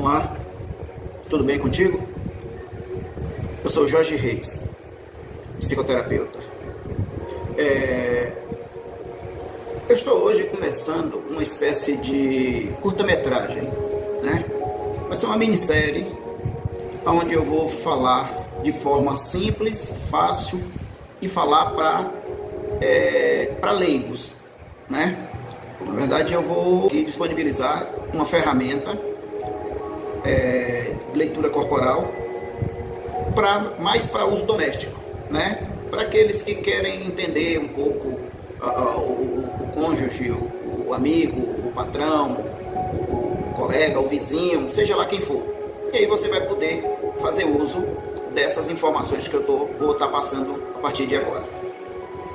Vamos lá? Tudo bem contigo? Eu sou Jorge Reis, psicoterapeuta. Eu estou hoje começando uma espécie de curta-metragem, né? Vai ser uma minissérie onde eu vou falar de forma simples, fácil e falar para leigos, né? Na verdade, eu vou disponibilizar uma ferramenta de leitura corporal mais para uso doméstico, né? Para aqueles que querem entender um pouco o cônjuge, o amigo, o patrão, o colega, o vizinho, seja lá quem for. E aí você vai poder fazer uso dessas informações que eu vou estar passando a partir de agora.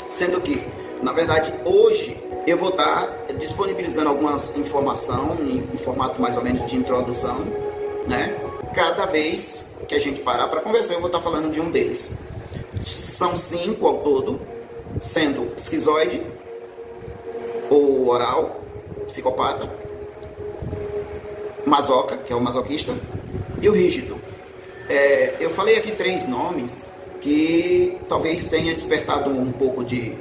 Sendo que, na verdade, hoje eu vou estar disponibilizando algumas informações em formato mais ou menos de introdução, né? Cada vez que a gente parar para conversar, eu vou estar falando de um deles. São 5 ao todo, sendo esquizoide, ou oral, psicopata, masoca, que é o masoquista, e o rígido. Eu falei aqui 3 nomes que talvez tenha despertado um pouco de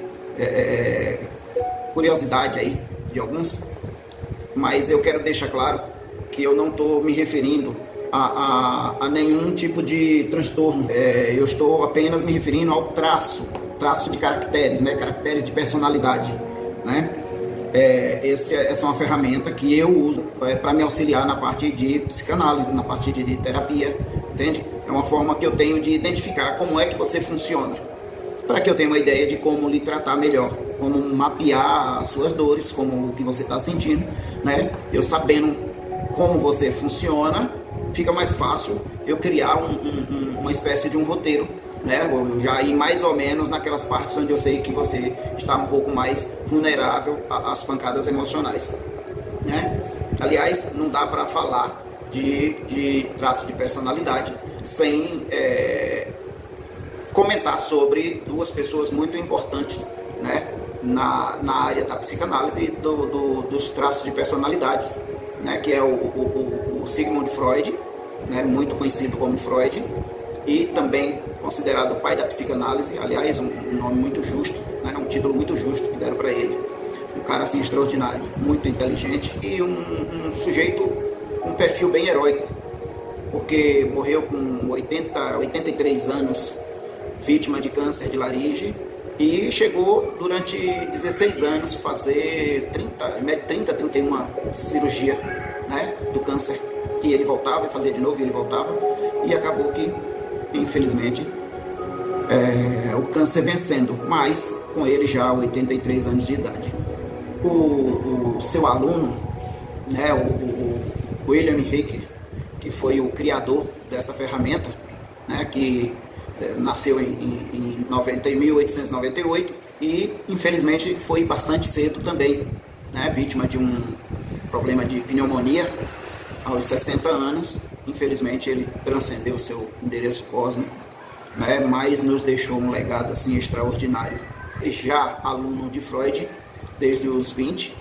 curiosidade aí de alguns, mas eu quero deixar claro que eu não estou me referindo a nenhum tipo de transtorno. Eu estou apenas me referindo ao traço de caracteres, né? Caracteres de personalidade, né? Essa é uma ferramenta que eu uso para me auxiliar na parte de psicanálise, na parte de terapia, entende? É uma forma que eu tenho de identificar como é que você funciona, para que eu tenha uma ideia de como lhe tratar melhor, como mapear as suas dores, como o que você está sentindo, né? Eu sabendo como você funciona, fica mais fácil eu criar uma espécie de um roteiro, né? Eu já ir mais ou menos naquelas partes onde eu sei que você está um pouco mais vulnerável às pancadas emocionais, né? Aliás, não dá para falar de traço de personalidade sem comentar sobre 2 pessoas muito importantes, né? Na área da psicanálise e dos traços de personalidades, né? Que é o Sigmund Freud, né? Muito conhecido como Freud, e também considerado o pai da psicanálise. Aliás, um nome muito justo, né? Um título muito justo que deram para ele. Um cara assim extraordinário, muito inteligente e um sujeito com um perfil bem heróico, porque morreu com 83 anos, vítima de câncer de laringe, e chegou durante 16 anos fazer 31 cirurgia, né, do câncer, e ele voltava e fazia de novo, e ele voltava, e acabou que, infelizmente, o câncer vencendo, mas com ele já 83 anos de idade. O seu aluno, né, o William Ricker, que foi o criador dessa ferramenta, né, que nasceu em 1898 e infelizmente foi bastante cedo também, né, vítima de um problema de pneumonia aos 60 anos. Infelizmente ele transcendeu seu endereço cósmico, né, mas nos deixou um legado assim extraordinário. Já aluno de Freud desde os 20,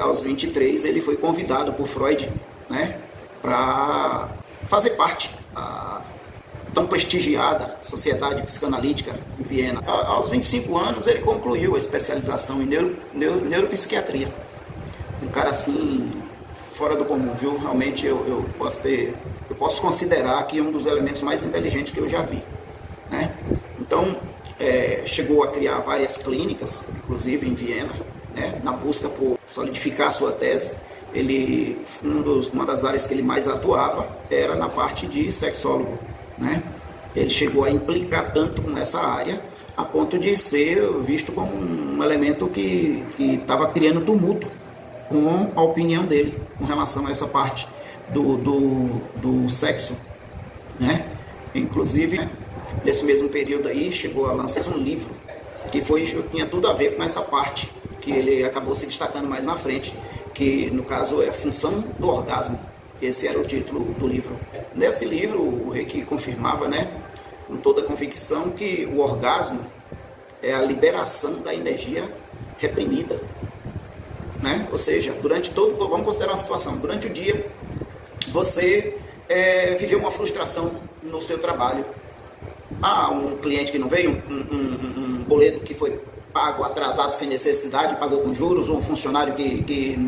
aos 23 ele foi convidado por Freud, né, para fazer parte da tão prestigiada Sociedade Psicanalítica em Viena. Aos 25 anos ele concluiu a especialização em neuropsiquiatria. Um cara assim fora do comum, viu? Realmente eu posso considerar que um dos elementos mais inteligentes que eu já vi, né? Então chegou a criar várias clínicas, inclusive em Viena, né, na busca por solidificar a sua tese. Uma das áreas que ele mais atuava era na parte de sexólogo, né? Ele chegou a implicar tanto com essa área a ponto de ser visto como um elemento que estava criando tumulto com a opinião dele com relação a essa parte do sexo, né? Inclusive, nesse mesmo período aí, chegou a lançar um livro que tinha tudo a ver com essa parte, que ele acabou se destacando mais na frente, que no caso é Função do Orgasmo. Esse era o título do livro. Nesse livro, o Reiki confirmava, né, com toda a convicção, que o orgasmo é a liberação da energia reprimida, né? Ou seja, vamos considerar uma situação, durante o dia você viveu uma frustração no seu trabalho. Um cliente que não veio, um boleto que foi pago atrasado sem necessidade, pagou com juros, ou um funcionário que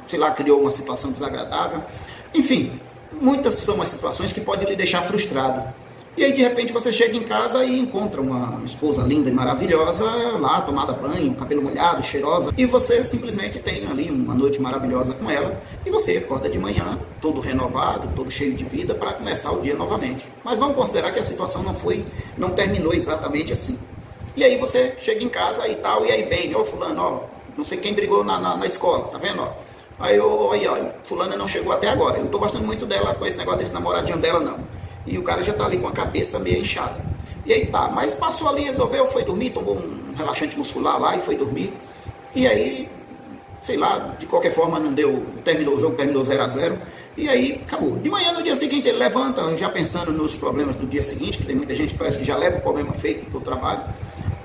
sei lá, criou uma situação desagradável. Enfim, muitas são as situações que podem lhe deixar frustrado. E aí, de repente, você chega em casa e encontra uma esposa linda e maravilhosa lá, tomada banho, cabelo molhado, cheirosa, e você simplesmente tem ali uma noite maravilhosa com ela, e você acorda de manhã, todo renovado, todo cheio de vida, para começar o dia novamente. Mas vamos considerar que a situação não terminou exatamente assim. E aí você chega em casa e tal, e aí vem, fulano, não sei quem brigou na escola, tá vendo, Aí, fulana não chegou até agora, eu não tô gostando muito dela com esse negócio desse namoradinho dela, não. E o cara já tá ali com a cabeça meio inchada. E aí tá, mas passou ali, resolveu, foi dormir, tomou um relaxante muscular lá e foi dormir. E aí, sei lá, de qualquer forma não deu, terminou o jogo, terminou 0-0. E aí acabou. De manhã, no dia seguinte, ele levanta, já pensando nos problemas do dia seguinte, que tem muita gente que parece que já leva o problema feito para o trabalho.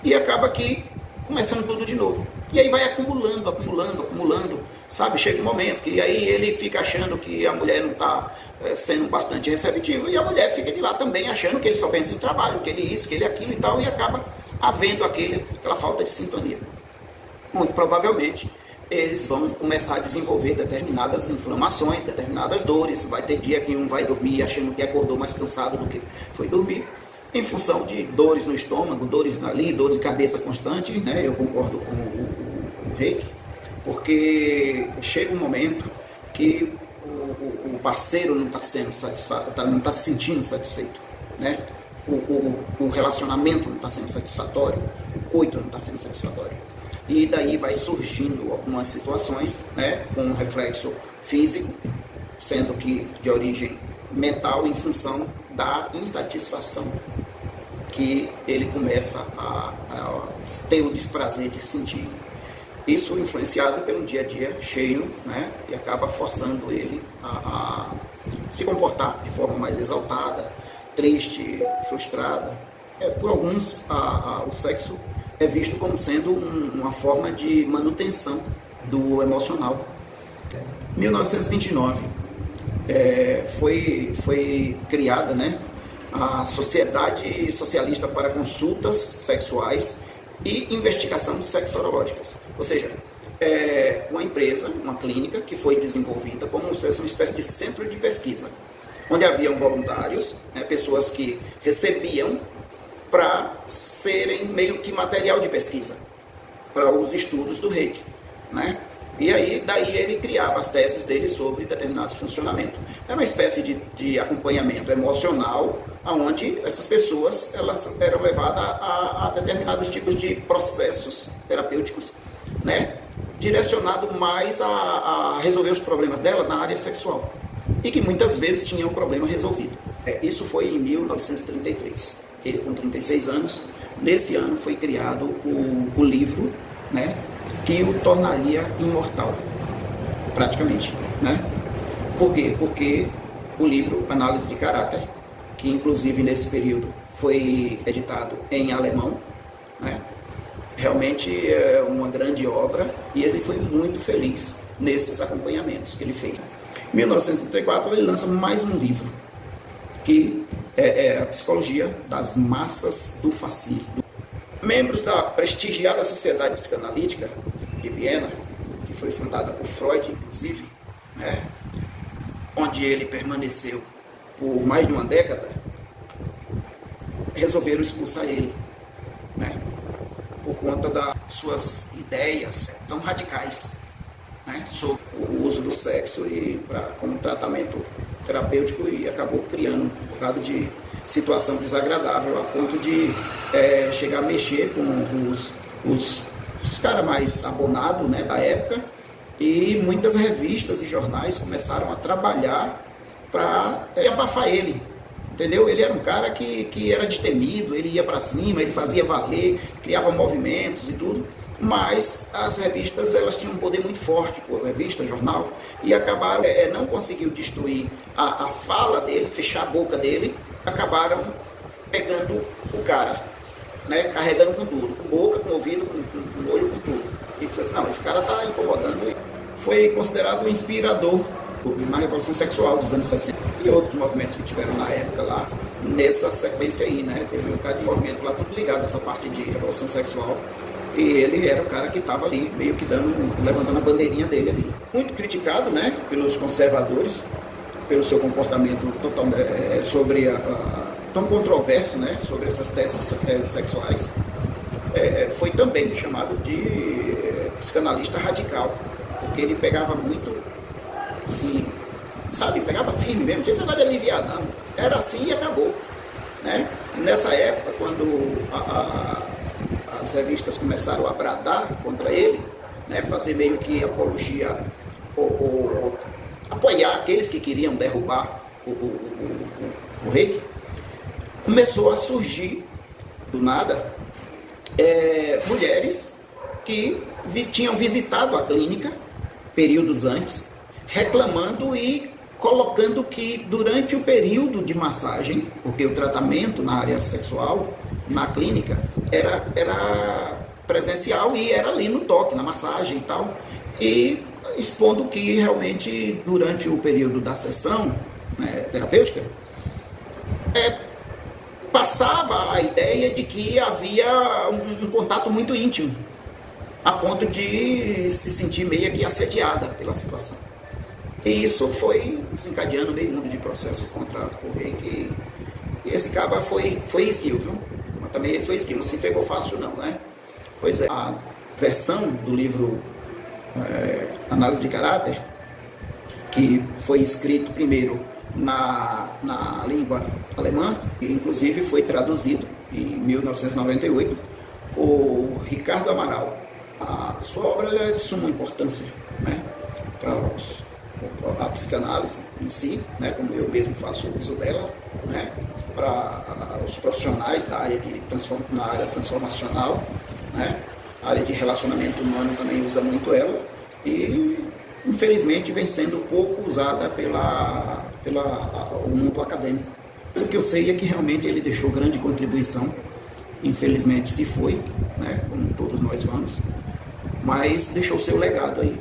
E acaba que começando tudo de novo. E aí vai acumulando, sabe? Chega um momento que aí ele fica achando que a mulher não está sendo bastante receptiva, e a mulher fica de lá também achando que ele só pensa em trabalho, que ele isso, que ele aquilo e tal, e acaba havendo aquela falta de sintonia. Muito provavelmente eles vão começar a desenvolver determinadas inflamações, determinadas dores. Vai ter dia que um vai dormir achando que acordou mais cansado do que foi dormir, em função de dores no estômago, dores ali, dor de cabeça constante, né? Eu concordo com o Reiki, porque chega um momento que o parceiro não está sendo satisfeito, não está se sentindo satisfeito, né? O relacionamento não está sendo satisfatório, o coito não está sendo satisfatório. E daí vai surgindo algumas situações, né, com um reflexo físico, sendo que de origem mental, em função da insatisfação que ele começa a ter o desprazer de sentir. Isso influenciado pelo dia a dia cheio, né, e acaba forçando ele a se comportar de forma mais exaltada, triste, frustrada. Por alguns, o sexo é visto como sendo uma forma de manutenção do emocional. 1929 foi criada, né, a Sociedade Socialista para Consultas Sexuais e Investigação Sexológicas. Ou seja, uma empresa, uma clínica que foi desenvolvida como uma espécie de centro de pesquisa, onde haviam voluntários, né, pessoas que recebiam para serem meio que material de pesquisa para os estudos do Reiki, né? E aí, daí ele criava as teses dele sobre determinados funcionamentos. Era uma espécie de acompanhamento emocional, onde essas pessoas elas eram levadas a determinados tipos de processos terapêuticos, né? Direcionado mais a resolver os problemas dela na área sexual. E que muitas vezes tinham o problema resolvido. Isso foi em 1933. Ele com 36 anos. Nesse ano foi criado o livro, né, que o tornaria imortal, praticamente, né? Por quê? Porque o livro Análise de Caráter, que inclusive nesse período foi editado em alemão, né? Realmente é uma grande obra, e ele foi muito feliz nesses acompanhamentos que ele fez. Em 1934 ele lança mais um livro, que é a Psicologia das Massas do Fascismo. Membros da prestigiada Sociedade Psicanalítica de Viena, que foi fundada por Freud, inclusive, né, onde ele permaneceu por mais de uma década, resolveram expulsar ele, né, por conta das suas ideias tão radicais, né, sobre o uso do sexo como tratamento terapêutico, e acabou criando um bocado de situação desagradável a ponto de chegar a mexer com os caras mais abonados, né, da época, e muitas revistas e jornais começaram a trabalhar para abafar ele, entendeu? Ele era um cara que era destemido, ele ia para cima, ele fazia valer, criava movimentos e tudo, mas as revistas elas tinham um poder muito forte, revista, jornal, e acabaram, não conseguiu destruir a fala dele, fechar a boca dele, acabaram pegando o cara, né, carregando com tudo, com boca, com ouvido, com olho, com tudo. E disse assim, não, esse cara está incomodando. Foi considerado um inspirador na Revolução Sexual dos anos 60 e outros movimentos que tiveram na época lá, nessa sequência aí, né? Teve um bocado de movimento lá, tudo ligado a essa parte de Revolução Sexual. E ele era o cara que estava ali, meio que levantando a bandeirinha dele ali. Muito criticado, né, pelos conservadores, pelo seu comportamento tão controverso, né, sobre essas teses sexuais. Foi também chamado de psicanalista radical, porque ele pegava muito, assim, sabe, pegava firme mesmo, não tinha nada de aliviar, não. Era assim e acabou, né? Nessa época, quando as revistas começaram a bradar contra ele, né, fazer meio que apologia, ou apoiar aqueles que queriam derrubar o Reiki, começou a surgir, do nada, mulheres que tinham visitado a clínica períodos antes, reclamando e colocando que durante o período de massagem, porque o tratamento na área sexual, na clínica, era presencial e era ali no toque, na massagem e tal, e expondo que realmente durante o período da sessão, né, terapêutica, passava a ideia de que havia um contato muito íntimo, a ponto de se sentir meio que assediada pela situação. E isso foi desencadeando meio mundo de processo contra o Reiki. E esse cara foi esguio, viu? Mas também ele foi esguio, não se entregou fácil não, né? Pois é, a versão do livro Análise de Caráter, que foi escrito primeiro na língua alemã, e inclusive foi traduzido em 1998 por Ricardo Amaral. A sua obra é de suma importância, né, para a psicanálise em si, né, como eu mesmo faço uso dela, né, para os profissionais da área na área transformacional, né, a área de relacionamento humano também usa muito ela e infelizmente vem sendo pouco usada pelo mundo acadêmico. O que eu sei é que realmente ele deixou grande contribuição, infelizmente se foi, né, como todos nós vamos, mas deixou seu legado aí,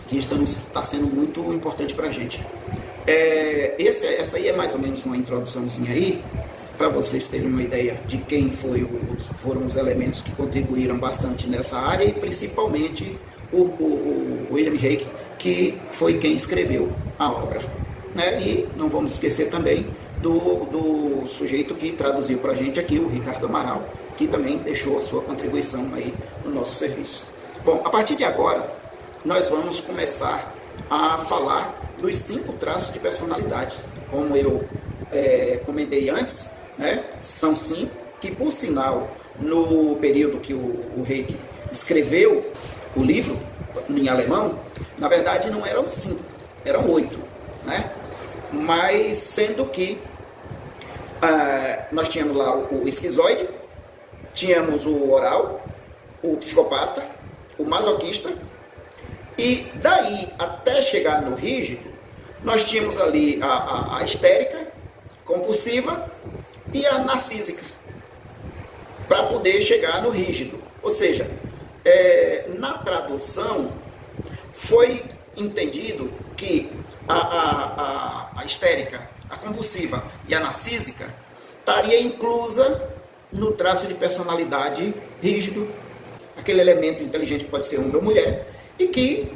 que está sendo muito importante para a gente. Essa aí é mais ou menos uma introduçãozinha aí, para vocês terem uma ideia de quem foram os elementos que contribuíram bastante nessa área e principalmente o William Reiki, que foi quem escreveu a obra, né? E não vamos esquecer também do sujeito que traduziu para a gente aqui, o Ricardo Amaral, que também deixou a sua contribuição aí no nosso serviço. Bom, a partir de agora, nós vamos começar a falar dos 5 traços de personalidades. Como eu comentei antes, né, são 5, que por sinal, no período que o Reiki escreveu o livro, em alemão, na verdade não eram 5, eram 8, né? Mas sendo que nós tínhamos lá o esquizoide, tínhamos o oral, o psicopata, o masoquista, e daí até chegar no rígido, nós tínhamos ali a histérica, compulsiva e a narcísica, para poder chegar no rígido. Ou seja, na tradução foi entendido que a histérica, a compulsiva e a narcísica estaria inclusa no traço de personalidade rígido, aquele elemento inteligente que pode ser homem ou mulher, e que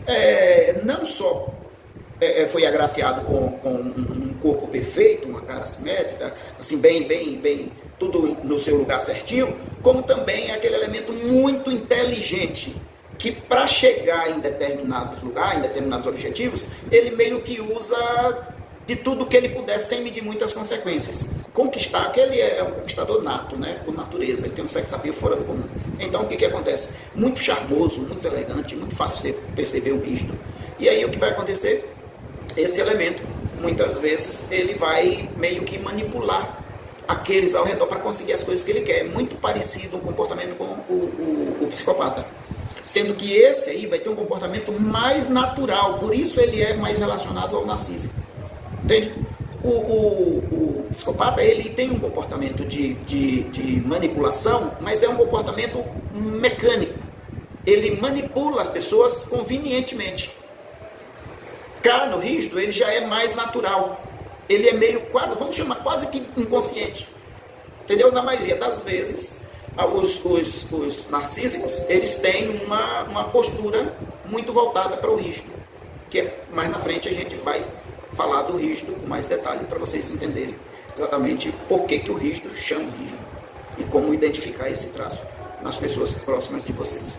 não só foi agraciado com um corpo perfeito, uma cara simétrica, assim, bem, tudo no seu lugar certinho, como também é aquele elemento muito inteligente, que para chegar em determinados lugares, em determinados objetivos, ele meio que usa de tudo que ele puder, sem medir muitas consequências. Conquistar, que ele é um conquistador nato, né, por natureza, ele tem um sex appeal fora do comum. Então, o que acontece? Muito charmoso, muito elegante, muito fácil você perceber o rígido. E aí, o que vai acontecer? Esse elemento, muitas vezes, ele vai meio que manipular aqueles ao redor para conseguir as coisas que ele quer. É muito parecido o comportamento com o psicopata. Sendo que esse aí vai ter um comportamento mais natural, por isso ele é mais relacionado ao narcísico. Entende? O psicopata, ele tem um comportamento de manipulação, mas é um comportamento mecânico. Ele manipula as pessoas convenientemente. Cá no rígido, ele já é mais natural. Ele é meio quase, vamos chamar quase que inconsciente. Entendeu? Na maioria das vezes, os narcísicos, eles têm uma postura muito voltada para o rígido. Que mais na frente a gente vai falar do rígido com mais detalhe, para vocês entenderem exatamente por que o rígido chama rígido e como identificar esse traço nas pessoas próximas de vocês.